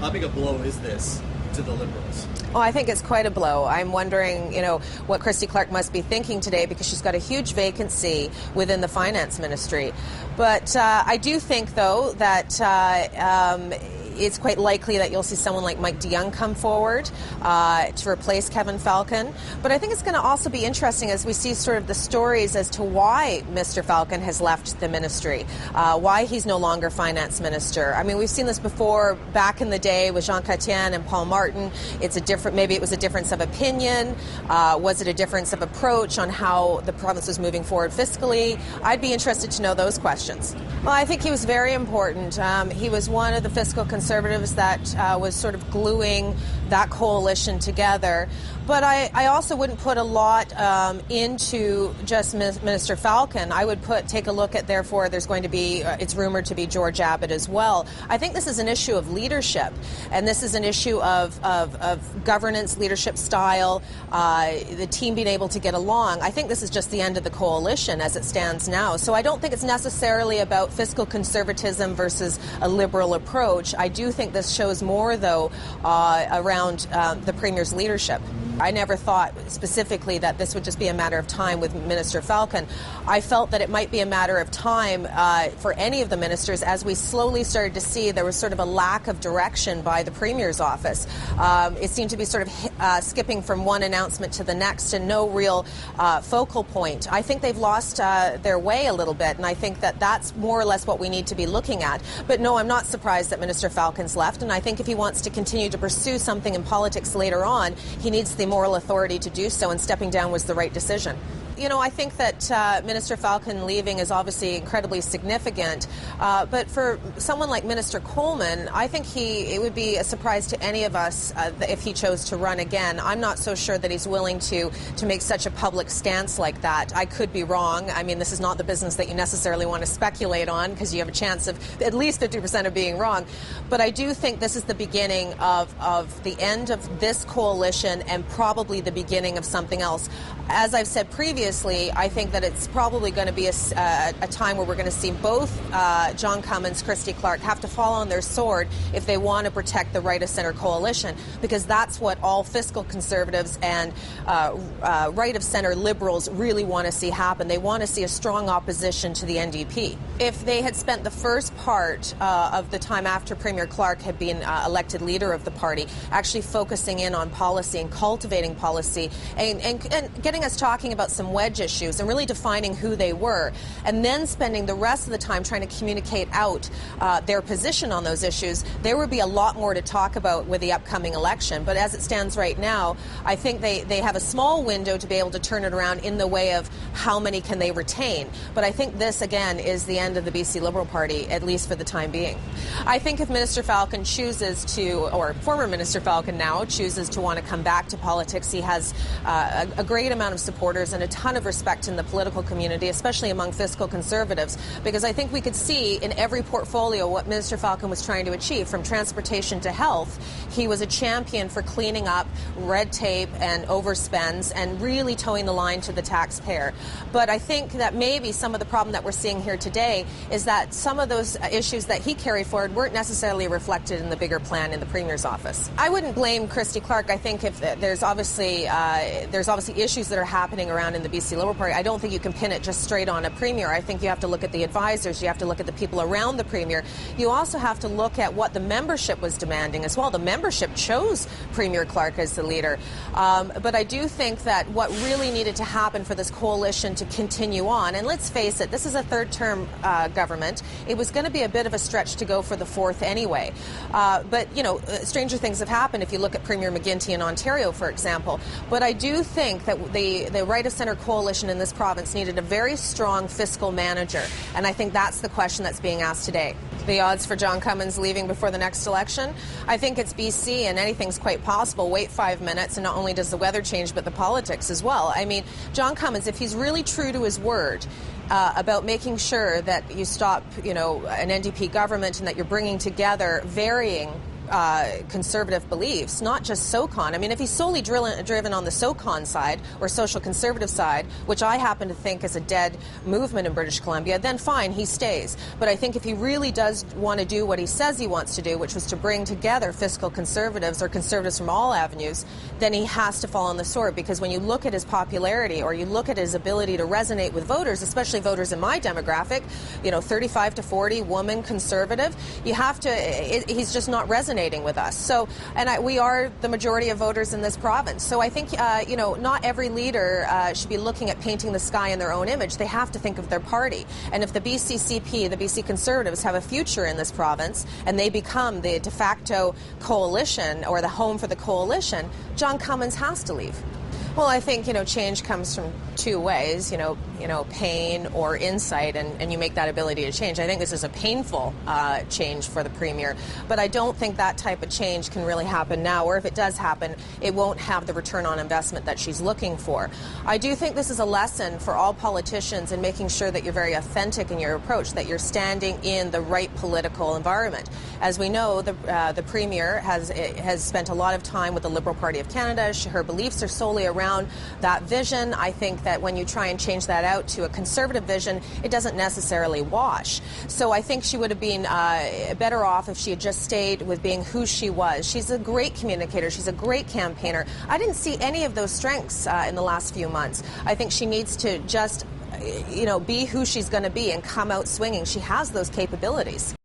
How big a blow is this to the Liberals? Well, I think it's quite a blow. I'm wondering, what Christy Clark must be thinking today, because she's got a huge vacancy within the finance ministry. But I do think, though, that it's quite likely that you'll see someone like Mike DeYoung come forward to replace Kevin Falcon. But I think it's going to also be interesting as we see sort of the stories as to why Mr. Falcon has left the ministry, why he's no longer finance minister. I mean, we've seen this before back in the day with Jean Chrétien and Paul Martin. Maybe it was a difference of opinion. Was it a difference of approach on how the province was moving forward fiscally? I'd be interested to know those questions. Well, I think he was very important. He was one of the fiscal Conservatives that was sort of gluing that coalition together. But I also wouldn't put a lot into just Minister Falcon. I would take a look at, therefore, there's going to be, it's rumored to be George Abbott as well. I think this is an issue of leadership, and this is an issue of governance, leadership style, the team being able to get along. I think this is just the end of the coalition as it stands now. So I don't think it's necessarily about fiscal conservatism versus a liberal approach. I do think this shows more, though, around the Premier's leadership. I never thought specifically that this would just be a matter of time with Minister Falcon. I felt that it might be a matter of time for any of the ministers as we slowly started to see there was sort of a lack of direction by the Premier's office. It seemed to be sort of skipping from one announcement to the next and no real focal point. I think they've lost their way a little bit, and I think that that's more or less what we need to be looking at. But no, I'm not surprised that Minister Falcon's left, and I think if he wants to continue to pursue something in politics later on, he needs the moral authority to do so, and stepping down was the right decision. I think that Minister Falcon leaving is obviously incredibly significant, but for someone like Minister Coleman, I think it would be a surprise to any of us if he chose to run again. I'm not so sure that he's willing to make such a public stance like that. I could be wrong. I mean, this is not the business that you necessarily want to speculate on, because you have a chance of at least 50% of being wrong. But I do think this is the beginning of the end of this coalition and probably the beginning of something else. As I've said previously, I think that it's probably going to be a time where we're going to see both John Cummins, Christy Clark have to fall on their sword if they want to protect the right-of-centre coalition, because that's what all fiscal Conservatives and right-of-centre Liberals really want to see happen. They want to see a strong opposition to the NDP. If they had spent the first part of the time after Premier Clark had been elected leader of the party actually focusing in on policy and cultivating policy and getting us talking about some wedge issues and really defining who they were, and then spending the rest of the time trying to communicate out their position on those issues, there would be a lot more to talk about with the upcoming election. But as it stands right now, I think they have a small window to be able to turn it around in the way of how many can they retain. But I think this, again, is the end of the BC Liberal Party, at least for the time being. I think if Minister Falcon chooses to, or former Minister Falcon now, chooses to want to come back to politics, he has a great amount of supporters and a ton of respect in the political community, especially among fiscal Conservatives, because I think we could see in every portfolio what Minister Falcon was trying to achieve, from transportation to health. He was a champion for cleaning up red tape and overspends and really towing the line to the taxpayer. But I think that maybe some of the problem that we're seeing here today is that some of those issues that he carried forward weren't necessarily reflected in the bigger plan in the Premier's office. I wouldn't blame Christy Clark. I think if there's obviously issues that are happening around in the BC Liberal Party, I don't think you can pin it just straight on a Premier. I think you have to look at the advisors, you have to look at the people around the Premier. You also have to look at what the membership was demanding as well. The membership chose Premier Clark as the leader. But I do think that what really needed to happen for this coalition to continue on, and let's face it, this is a third-term government. It was going to be a bit of a stretch to go for the fourth anyway. But, stranger things have happened if you look at Premier McGuinty in Ontario, for example. But I do think that the right-of-centre coalition in this province needed a very strong fiscal manager, and I think that's the question that's being asked today. The odds for John Cummins leaving before the next election? I think it's BC, and anything's quite possible. Wait 5 minutes, and not only does the weather change, but the politics as well. I mean, John Cummins, if he's really true to his word about making sure that you stop, an NDP government and that you're bringing together varying conservative beliefs, not just SOCON. I mean, if he's solely driven on the SOCON side or social conservative side, which I happen to think is a dead movement in British Columbia, then fine, he stays. But I think if he really does want to do what he says he wants to do, which was to bring together fiscal conservatives or conservatives from all avenues, then he has to fall on the sword, because when you look at his popularity or you look at his ability to resonate with voters, especially voters in my demographic, 35 to 40, woman, conservative, you have to, he's just not resonating with us. So, and we are the majority of voters in this province. So I think, not every leader should be looking at painting the sky in their own image. They have to think of their party. And if the BCCP, the BC Conservatives, have a future in this province and they become the de facto coalition or the home for the coalition, John Cummins has to leave. Well, I think, change comes from two ways, pain or insight, and you make that ability to change. I think this is a painful change for the Premier, but I don't think that type of change can really happen now, or if it does happen, it won't have the return on investment that she's looking for. I do think this is a lesson for all politicians in making sure that you're very authentic in your approach, that you're standing in the right political environment. As we know, the Premier has spent a lot of time with the Liberal Party of Canada. Her beliefs are solely around that vision. I think that when you try and change that out to a conservative vision, it doesn't necessarily wash. So I think she would have been better off if she had just stayed with being who she was. She's a great communicator. She's a great campaigner. I didn't see any of those strengths in the last few months. I think she needs to just, be who she's going to be and come out swinging. She has those capabilities.